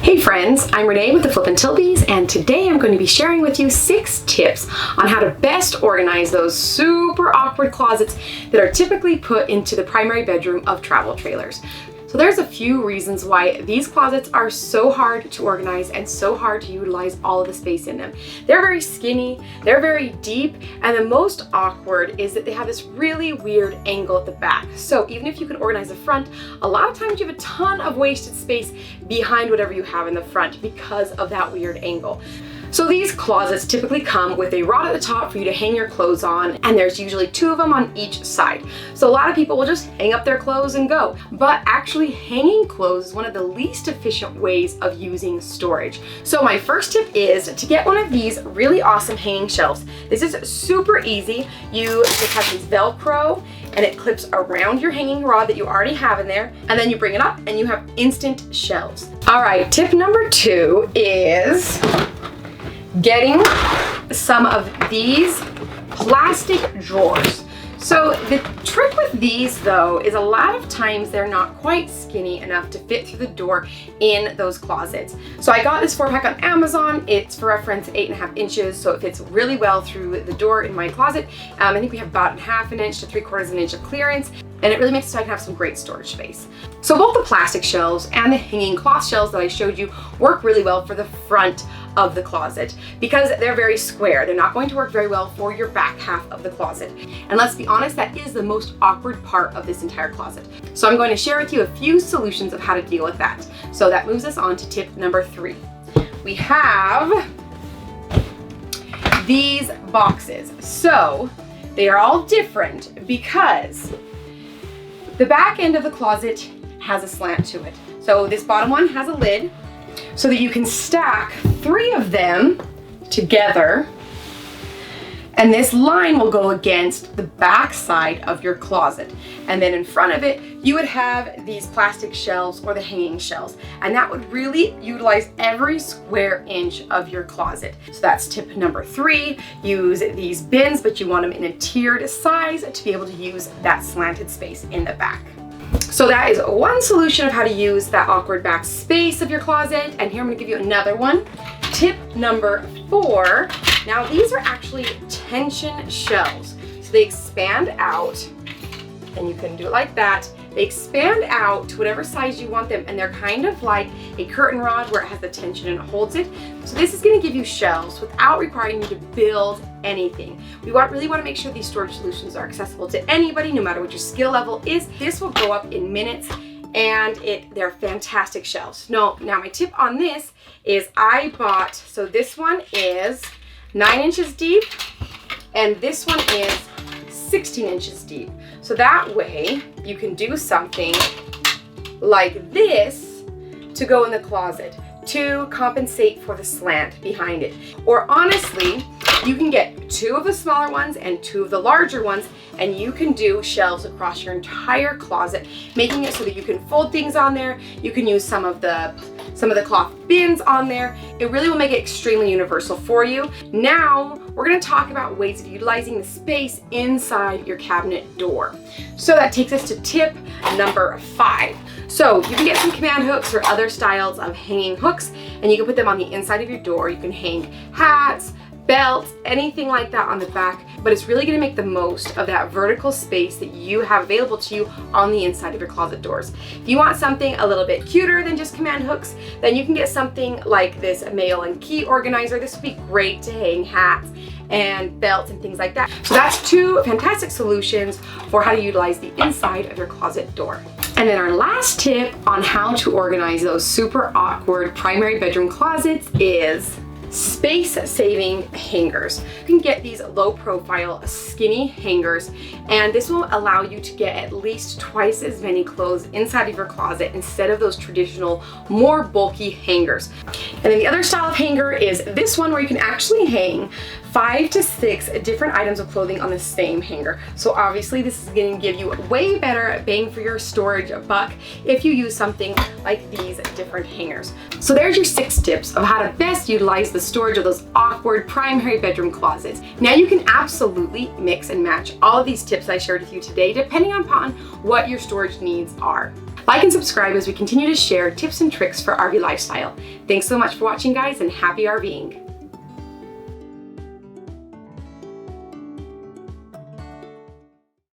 Hey friends, I'm Renee with the Flippin' Tilbies, and today I'm going to be sharing with you 6 tips on how to best organize those super awkward closets that are typically put into the primary bedroom of travel trailers. So there's a few reasons why these closets are so hard to organize and so hard to utilize all of the space in them. They're very skinny, they're very deep, and the most awkward is that they have this really weird angle at the back. So even if you can organize the front, a lot of times you have a ton of wasted space behind whatever you have in the front because of that weird angle. So these closets typically come with a rod at the top for you to hang your clothes on, and there's usually 2 of them on each side. So a lot of people will just hang up their clothes and go, but actually hanging clothes is one of the least efficient ways of using storage. So my first tip is to get one of these really awesome hanging shelves. This is super easy. You just have these velcro and it clips around your hanging rod that you already have in there, and then you bring it up and you have instant shelves. All right, tip number 2 is getting some of these plastic drawers. So the trick with these though is a lot of times they're not quite skinny enough to fit through the door in those closets. So I got this 4-pack on Amazon. It's for reference 8.5 inches, so it fits really well through the door in my closet. I think we have about 1/2 inch to 3/4 inch of clearance, and it really makes it so I can have some great storage space. So both the plastic shelves and the hanging cloth shelves that I showed you work really well for the front of the closet because they're very square. They're not going to work very well for your back half of the closet. And let's be honest, that is the most awkward part of this entire closet. So I'm going to share with you a few solutions of how to deal with that. So that moves us on to tip number 3. We have these boxes. So they are all different because the back end of the closet has a slant to it. So this bottom one has a lid so that you can stack 3 of them together, and this line will go against the back side of your closet. And then in front of it, you would have these plastic shelves or the hanging shelves, and that would really utilize every square inch of your closet. So that's tip number 3. Use these bins, but you want them in a tiered size to be able to use that slanted space in the back. So that is one solution of how to use that awkward back space of your closet. And here I'm gonna give you another one. Tip number 4. Now these are actually tension shelves. So they expand out, and you can do it like that. They expand out to whatever size you want them, and they're kind of like a curtain rod where it has the tension and it holds it. So this is gonna give you shelves without requiring you to build anything. We really want to make sure these storage solutions are accessible to anybody, no matter what your skill level is. This will go up in minutes, and they're fantastic shelves. Now my tip on this is so this one is 9 inches deep, and this one is 16 inches deep. So that way you can do something like this to go in the closet to compensate for the slant behind it. Or honestly, you can get 2 of the smaller ones and 2 of the larger ones, and you can do shelves across your entire closet, making it so that you can fold things on there. You can use some of the cloth bins on there. It really will make it extremely universal for you. Now, we're gonna talk about ways of utilizing the space inside your cabinet door. So that takes us to tip number 5. So you can get some command hooks or other styles of hanging hooks, and you can put them on the inside of your door. You can hang hats, belts, anything like that on the back, but it's really gonna make the most of that vertical space that you have available to you on the inside of your closet doors. If you want something a little bit cuter than just command hooks, then you can get something like this mail and key organizer. This would be great to hang hats and belts and things like that. So that's 2 fantastic solutions for how to utilize the inside of your closet door. And then our last tip on how to organize those super awkward primary bedroom closets is space-saving hangers. You can get these low-profile skinny hangers, and this will allow you to get at least twice as many clothes inside of your closet instead of those traditional, more bulky hangers. And then the other style of hanger is this one, where you can actually hang 5 to 6 different items of clothing on the same hanger. So obviously this is going to give you way better bang for your storage buck if you use something like these different hangers. So there's your 6 tips of how to best utilize the storage of those awkward primary bedroom closets. Now you can absolutely mix and match all of these tips I shared with you today depending upon what your storage needs are. Like and subscribe as we continue to share tips and tricks for RV lifestyle. Thanks so much for watching, guys, and happy RVing.